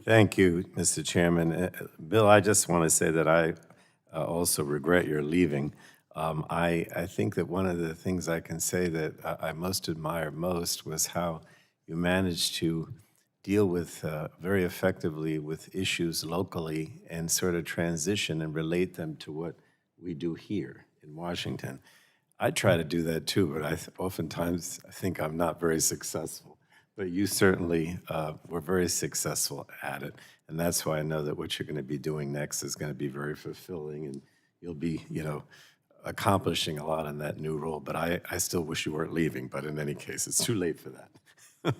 Thank you, Mr. Chairman. Bill, I just want to say that I also regret your leaving. I think that one of the things I can say that I most admire most was how you managed to deal with very effectively with issues locally and sort of transition and relate them to what we do here in Washington. I try to do that too, but oftentimes I think I'm not very successful. But you certainly were very successful at it, and that's why I know that what you're going to be doing next is going to be very fulfilling, and you'll be, accomplishing a lot in that new role. But I still wish you weren't leaving, but in any case, it's too late for that.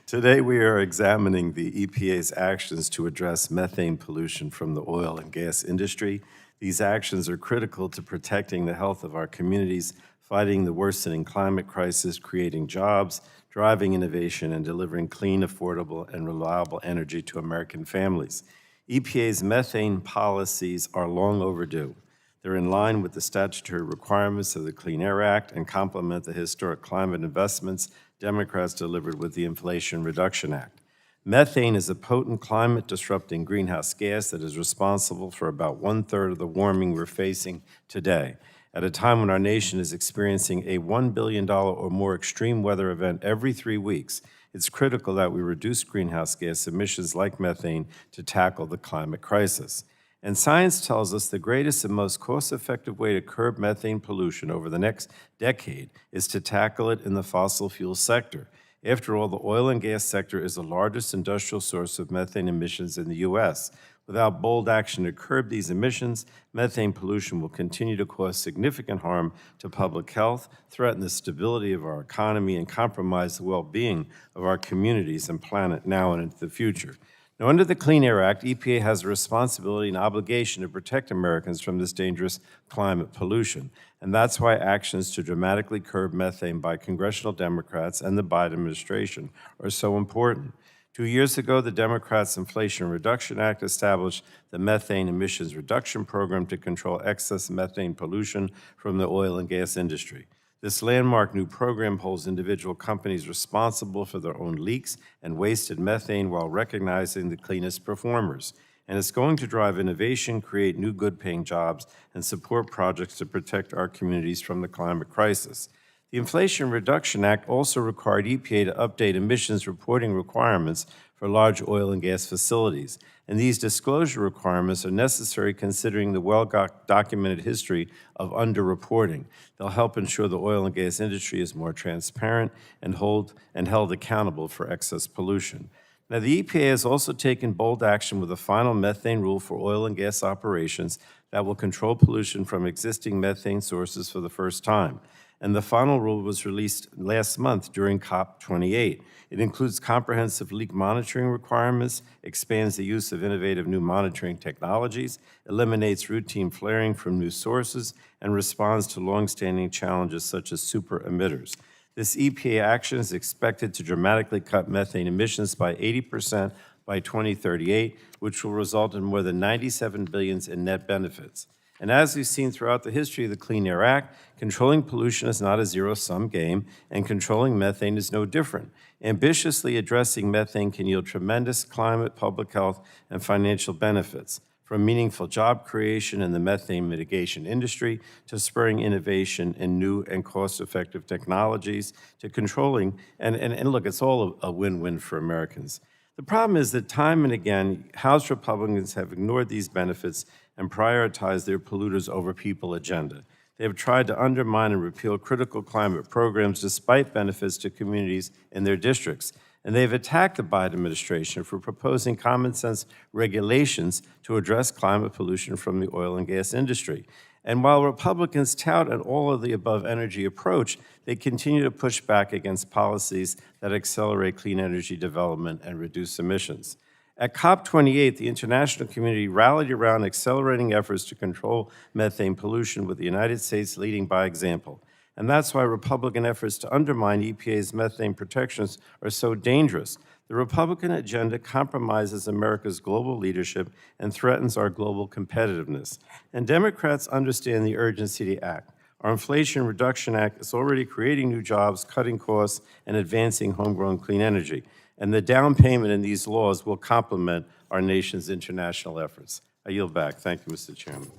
Today, we are examining the EPA's actions to address methane pollution from the oil and gas industry. These actions are critical to protecting the health of our communities, fighting the worsening climate crisis, creating jobs, driving innovation, and delivering clean, affordable, and reliable energy to American families. EPA's methane policies are long overdue. They're in line with the statutory requirements of the Clean Air Act and complement the historic climate investments Democrats delivered with the Inflation Reduction Act. Methane is a potent climate-disrupting greenhouse gas that is responsible for about 1/3 of the warming we're facing today. At a time when our nation is experiencing a $1 billion or more extreme weather event every 3 weeks, it's critical that we reduce greenhouse gas emissions like methane to tackle the climate crisis. And science tells us the greatest and most cost-effective way to curb methane pollution over the next decade is to tackle it in the fossil fuel sector. After all, the oil and gas sector is the largest industrial source of methane emissions in the U.S. Without bold action to curb these emissions, methane pollution will continue to cause significant harm to public health, threaten the stability of our economy, and compromise the well-being of our communities and planet now and into the future. Now, under the Clean Air Act, EPA has a responsibility and obligation to protect Americans from this dangerous climate pollution. And that's why actions to dramatically curb methane by congressional Democrats and the Biden administration are so important. 2 years ago, the Democrats' Inflation Reduction Act established the Methane Emissions Reduction Program to control excess methane pollution from the oil and gas industry. This landmark new program holds individual companies responsible for their own leaks and wasted methane while recognizing the cleanest performers. And it's going to drive innovation, create new good-paying jobs, and support projects to protect our communities from the climate crisis. The Inflation Reduction Act also required EPA to update emissions reporting requirements for large oil and gas facilities. And these disclosure requirements are necessary considering the well-documented history of underreporting. They'll help ensure the oil and gas industry is more transparent and held accountable for excess pollution. Now, the EPA has also taken bold action with a final methane rule for oil and gas operations that will control pollution from existing methane sources for the first time. And the final rule was released last month during COP28. It includes comprehensive leak monitoring requirements, expands the use of innovative new monitoring technologies, eliminates routine flaring from new sources, and responds to longstanding challenges such as super emitters. This EPA action is expected to dramatically cut methane emissions by 80% by 2038, which will result in more than $97 billion in net benefits. And as we've seen throughout the history of the Clean Air Act, controlling pollution is not a zero-sum game, and controlling methane is no different. Ambitiously addressing methane can yield tremendous climate, public health, and financial benefits, from meaningful job creation in the methane mitigation industry to spurring innovation in new and cost-effective technologies to controlling, and look, it's all a win-win for Americans. The problem is that time and again, House Republicans have ignored these benefits and prioritized their polluters over people agenda. They have tried to undermine and repeal critical climate programs despite benefits to communities in their districts. And they've attacked the Biden administration for proposing common sense regulations to address climate pollution from the oil and gas industry. And while Republicans tout an all-of-the-above energy approach, they continue to push back against policies that accelerate clean energy development and reduce emissions. At COP28, the international community rallied around accelerating efforts to control methane pollution, with the United States leading by example. And that's why Republican efforts to undermine EPA's methane protections are so dangerous. The Republican agenda compromises America's global leadership and threatens our global competitiveness. And Democrats understand the urgency to act. Our Inflation Reduction Act is already creating new jobs, cutting costs, and advancing homegrown clean energy. and the down payment in these laws will complement our nation's international efforts. I yield back. Thank you, Mr. Chairman.